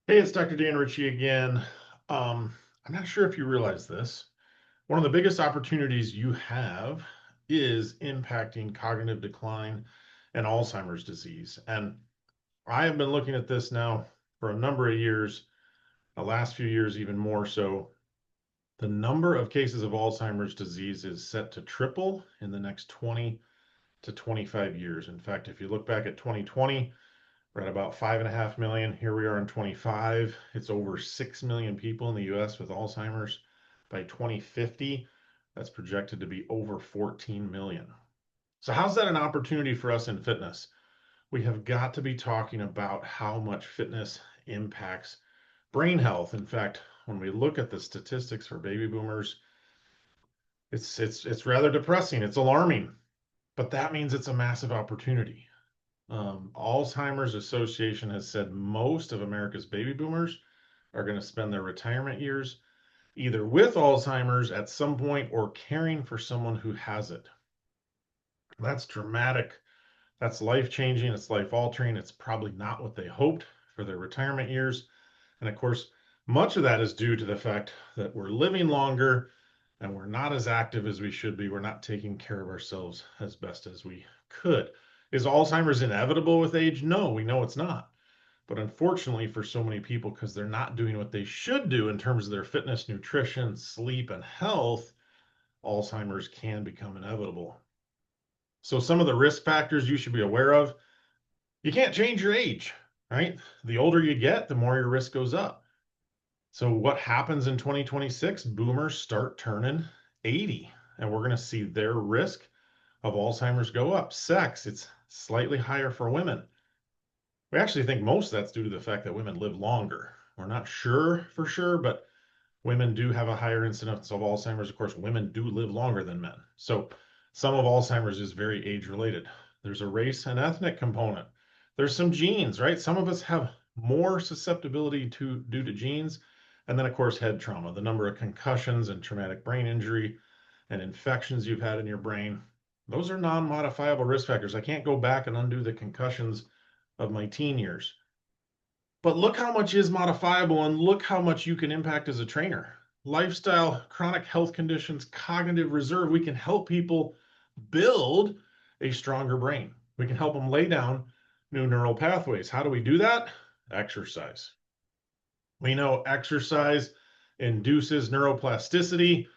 Hey, it's Dr. Dan Ritchie again. I'm not sure if you realize this. One of the biggest opportunities you have is impacting cognitive decline and Alzheimer's disease. And I have been looking at this now for a number of years, the last few years, even more so. The number of cases of Alzheimer's disease is set to triple in the next 20 to 25 years. In fact, if you look back at 2020, we're at about 5.5 million. Here we are in 25. It's over 6 million people in the US with Alzheimer's. By 2050, that's projected to be over 14 million. So, how's that an opportunity for us in fitness? We have got to be talking about how much fitness impacts brain health. In fact, when we look at the statistics for baby boomers, it's rather depressing. It's alarming, but that means it's a massive opportunity. Alzheimer's Association has said most of America's baby boomers are going to spend their retirement years either with Alzheimer's at some point or caring for someone who has it. That's dramatic. That's life changing. It's life altering. It's probably not what they hoped for their retirement years. And of course, much of that is due to the fact that we're living longer and we're not as active as we should be. We're not taking care of ourselves as best as we could. Is Alzheimer's inevitable with age? No, we know it's not. But unfortunately, for so many people, because they're not doing what they should do in terms of their fitness, nutrition, sleep, and health, Alzheimer's can become inevitable. So, some of the risk factors you should be aware of: you can't change your age, right? The older you get, the more your risk goes up. So, what happens in 2026? Boomers start turning 80, and we're going to see their risk of Alzheimer's go up. Sex, it's slightly higher for women. We actually think most of that's due to the fact that women live longer. We're not sure for sure, but women do have a higher incidence of Alzheimer's. Of course, women do live longer than men. So some of Alzheimer's is very age related. There's a race and ethnic component. There's some genes, right? Some of us have more susceptibility to due to genes. And then, of course, head trauma, the number of concussions and traumatic brain injury and infections you've had in your brain. Those are non modifiable risk factors. I can't go back and undo the concussions of my teen years. But look how much is modifiable and look how much you can impact as a trainer. Lifestyle, chronic health conditions, cognitive reserve. We can help people build a stronger brain. We can help them lay down new neural pathways. How do we do that? Exercise. We know exercise induces neuroplasticity.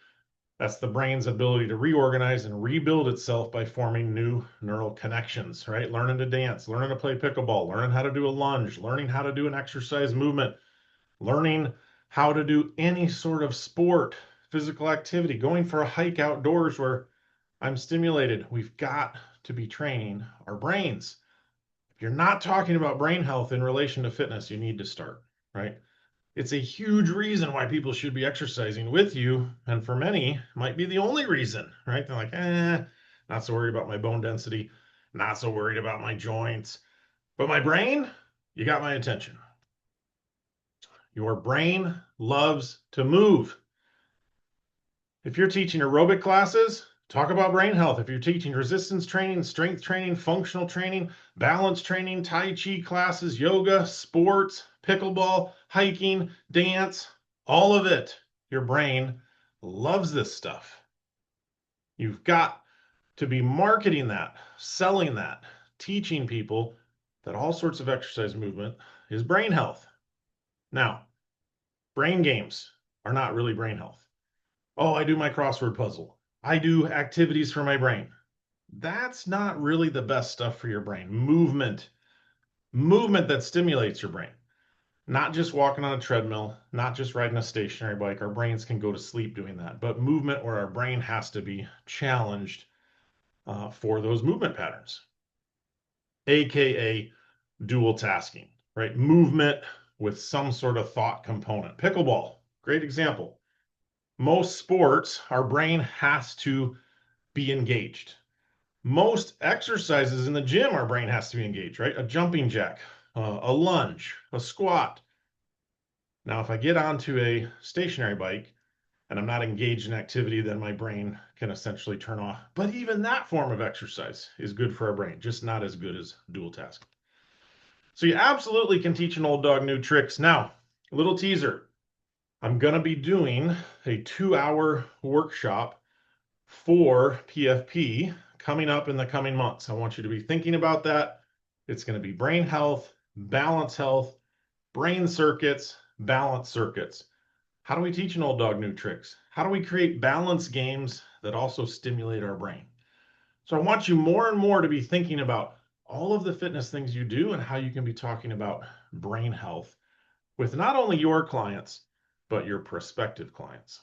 That's the brain's ability to reorganize and rebuild itself by forming new neural connections, right? Learning to dance, learning to play pickleball, learning how to do a lunge, learning how to do an exercise movement, learning how to do any sort of sport, physical activity, going for a hike outdoors where I'm stimulated. We've got to be training our brains. If you're not talking about brain health in relation to fitness, you need to start, right? It's a huge reason why people should be exercising with you. And for many, might be the only reason, right? They're like, not so worried about my bone density, not so worried about my joints. But my brain, you got my attention. Your brain loves to move. If you're teaching aerobic classes, talk about brain health. If you're teaching resistance training, strength training, functional training, balance training, Tai Chi classes, yoga, sports, pickleball, hiking, dance, all of it, your brain loves this stuff. You've got to be marketing that, selling that, teaching people that all sorts of exercise movement is brain health. Now, brain games are not really brain health. Oh, I do my crossword puzzle. I do activities for my brain. That's not really the best stuff for your brain. Movement that stimulates your brain. Not just walking on a treadmill, not just riding a stationary bike. Our brains can go to sleep doing that, but movement where our brain has to be challenged for those movement patterns, aka dual tasking, right? Movement with some sort of thought component. Pickleball, great example. Most sports, our brain has to be engaged. Most exercises in the gym, our brain has to be engaged, right? A jumping jack, a lunge, a squat. Now, if I get onto a stationary bike and I'm not engaged in activity, then my brain can essentially turn off. But even that form of exercise is good for our brain, just not as good as dual tasking. So you absolutely can teach an old dog new tricks. Now, Little teaser. I'm going to be doing a 2-hour workshop for PFP coming up in the coming months. I want you to be thinking about that. It's going to be brain health, balance health, brain circuits, balance circuits. How do we teach an old dog new tricks? How do we create balance games that also stimulate our brain? So I want you more and more to be thinking about all of the fitness things you do and how you can be talking about brain health with not only your clients, but your prospective clients.